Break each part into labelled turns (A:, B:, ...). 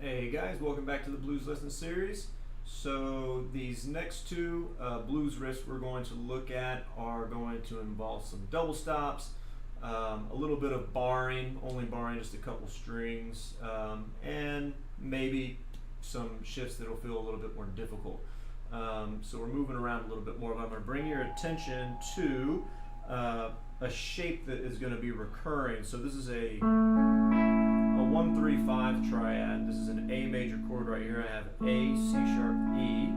A: Hey guys, welcome back to the Blues Lesson Series. So these next two blues riffs we're going to look at are going to involve some double stops, a little bit of barring, only barring just a couple strings, and maybe some shifts that will feel a little bit more difficult. So we're moving around a little bit more, but I'm going to bring your attention to a shape that is going to be recurring. So this is a 1-3-5 triad. This is an A major chord right here. I have A, C sharp, E,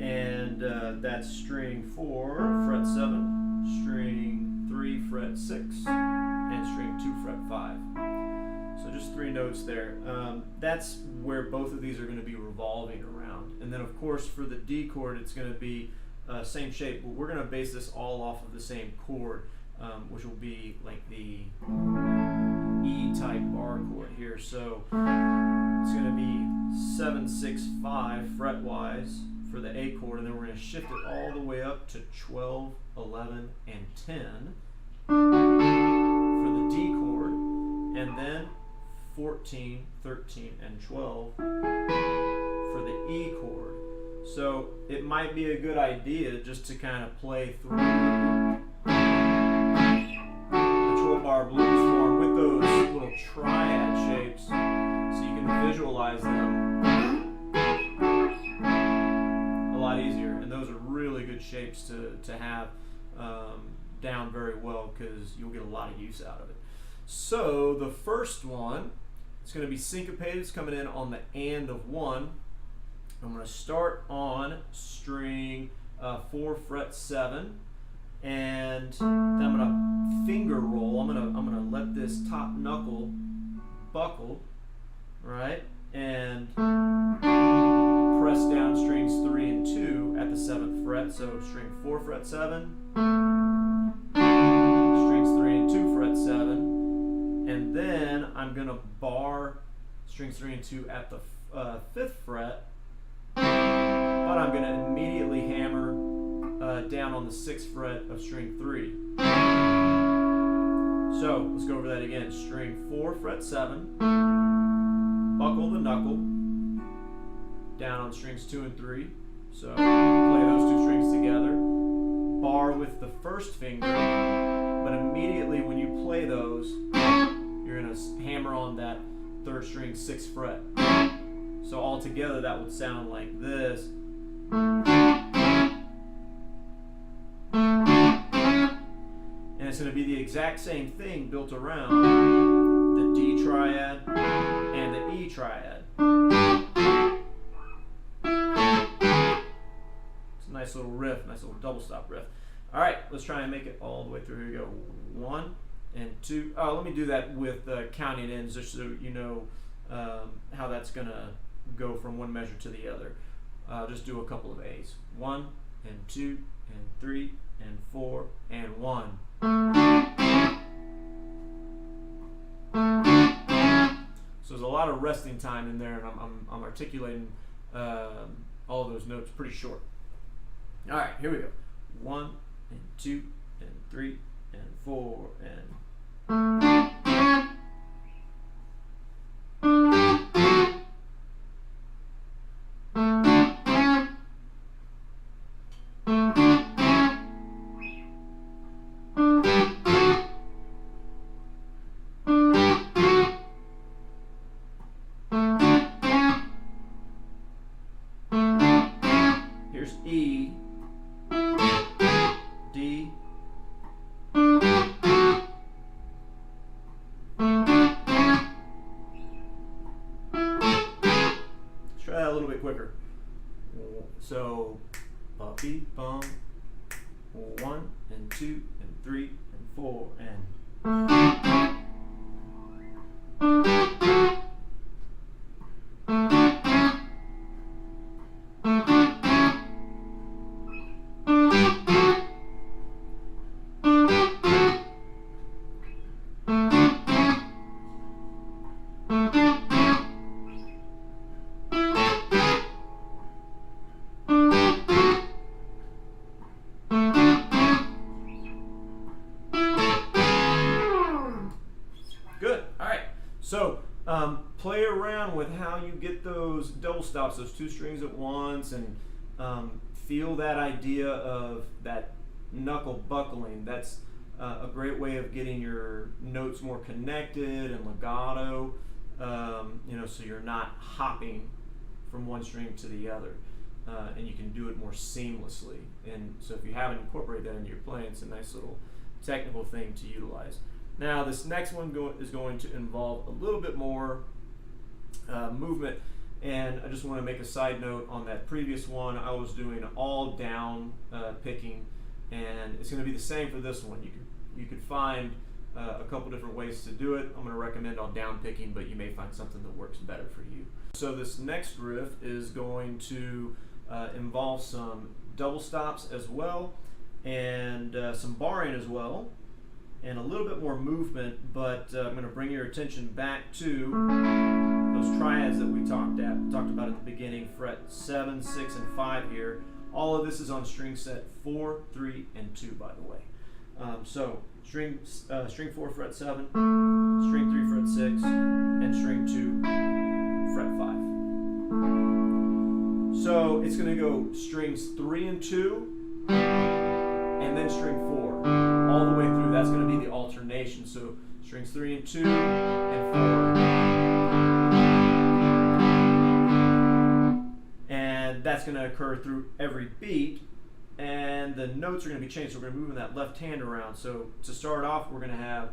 A: and that's string 4, fret 7, string 3, fret 6, and string 2, fret 5. So just 3 notes there. That's where both of these are going to be revolving around. And then of course for the D chord it's going to be same shape, but we're going to base this all off of the same chord, which will be like the E type bar chord here. So it's going to be 7, 6, 5 fretwise for the A chord, and then we're going to shift it all the way up to 12, 11, and 10 for the D chord, and then 14, 13, and 12 for the E chord. So it might be a good idea just to kind of play through the 12-bar blues form with those little triad shapes so you can visualize them a lot easier. And those are really good shapes to have down very well because you'll get a lot of use out of it. So the first one, it's going to be syncopated. It's coming in on the and of 1. I'm going to start on string 4, fret 7, and then I'm going to finger roll. I'm going to let this top knuckle buckle, right, and press down strings 3 and 2 at the 7th fret. So string 4, fret 7, strings 3 and 2, fret 7, and then I'm going to bar strings 3 and 2 at the 5th fret. But I'm going to immediately hammer down on the 6th fret of string 3. So let's go over that again. String 4, fret 7, buckle the knuckle, down on strings 2 and 3. So play those 2 strings together, bar with the first finger, but immediately when you play those, you're going to hammer on that 3rd string 6th fret. So all together that would sound like this. And it's going to be the exact same thing built around the D triad and the E triad. It's a nice little riff, nice little double stop riff. All right, let's try and make it all the way through. Here we go. 1 and 2. Oh, let me do that with counting ends just so you know how that's going to go from one measure to the other. Just do a couple of A's. 1 and 2 and 3 and 4 and 1. So there's a lot of resting time in there, and I'm articulating all of those notes pretty short. All right, here we go. 1 and 2 and 3 and 4 and here's E, D, let's try that a little bit quicker. So, bumpy bump, 1 and 2 and 3 and 4 and around with how you get those double stops, those two strings at once, and feel that idea of that knuckle buckling. That's a great way of getting your notes more connected and legato, you know, so you're not hopping from one string to the other, and you can do it more seamlessly. And so if you haven't incorporated that into your playing, it's a nice little technical thing to utilize. Now this next one is going to involve a little bit more movement, and I just want to make a side note on that previous one. I was doing all down picking, and it's going to be the same for this one. You could find a couple different ways to do it. I'm going to recommend all down picking, but you may find something that works better for you. So this next riff is going to involve some double stops as well, and some barring as well, and a little bit more movement, but I'm going to bring your attention back to those triads that we talked about at the beginning, fret 7, 6, and 5 here. All of this is on string set 4, 3, and 2, by the way. So string 4, fret 7, string 3, fret 6, and string 2, fret 5. So it's going to go strings 3 and 2, and then string 4, all the way through. That's going to be the alternation. So strings 3 and 2, and 4. And that's going to occur through every beat. And the notes are going to be changed, so we're going to be moving that left hand around. So to start off, we're going to have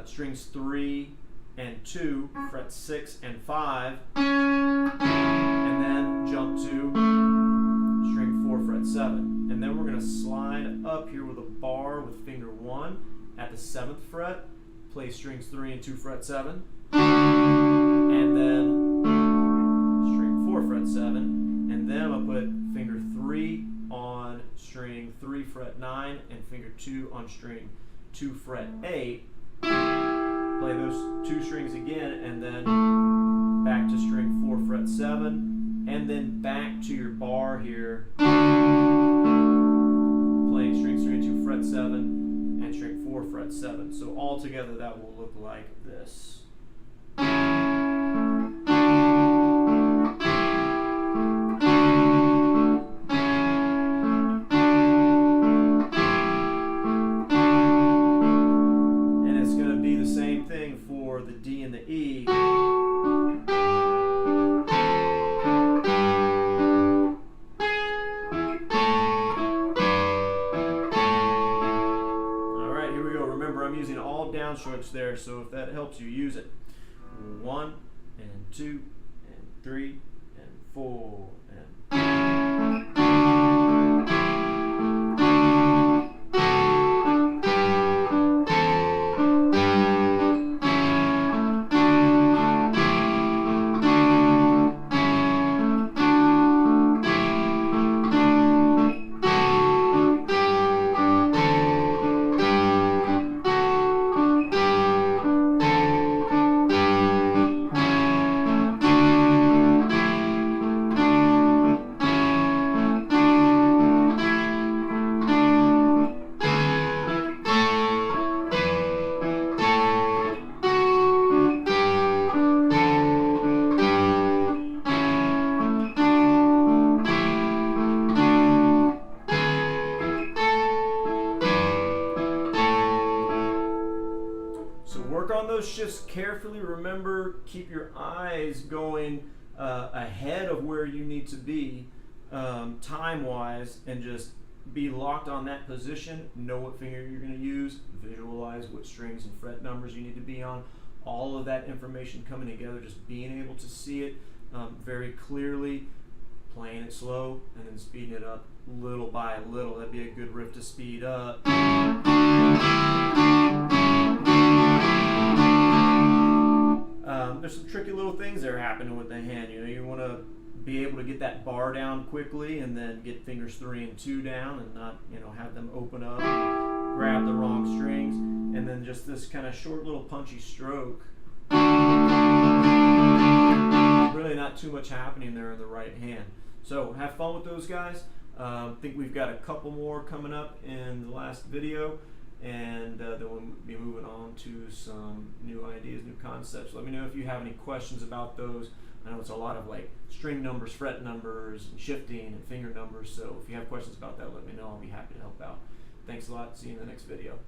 A: strings 3 and 2, fret 6 and 5, and then jump to string 4, fret 7. And then we're going to slide up here with a bar with finger 1 at the 7th fret, play strings 3 and 2, fret 7, and then string 4, fret 7, and then I'm going to put finger 3 on string 3, fret 9, and finger 2 on string 2, fret 8. Play those two strings again, and then back to string 4, fret 7, and then back to your bar here, playing strings 3 and 2, fret 7, and string 4, fret 7. So all together that will look like this. For the D and the E. Alright, here we go. Remember, I'm using all downstrokes there, so if that helps you, use it. 1 and 2 and 3 and 4 and those shifts carefully. Remember, keep your eyes going ahead of where you need to be time-wise, and just be locked on that position. Know what finger you're going to use. Visualize what strings and fret numbers you need to be on. All of that information coming together, just being able to see it very clearly, playing it slow, and then speeding it up little by little. That'd be a good riff to speed up. There's some tricky little things that are happening with the hand. You know, you want to be able to get that bar down quickly, and then get fingers 3 and 2 down, and not, you know, have them open up, and grab the wrong strings, and then just this kind of short little punchy stroke. Really not too much happening there in the right hand. So have fun with those guys. I think we've got a couple more coming up in the last video. and then we'll be moving on to some new ideas, new concepts. Let me know if you have any questions about those. I know it's a lot of like string numbers, fret numbers, and shifting and finger numbers, so if you have questions about that, let me know. I'll be happy to help out. Thanks a lot. See you in the next video.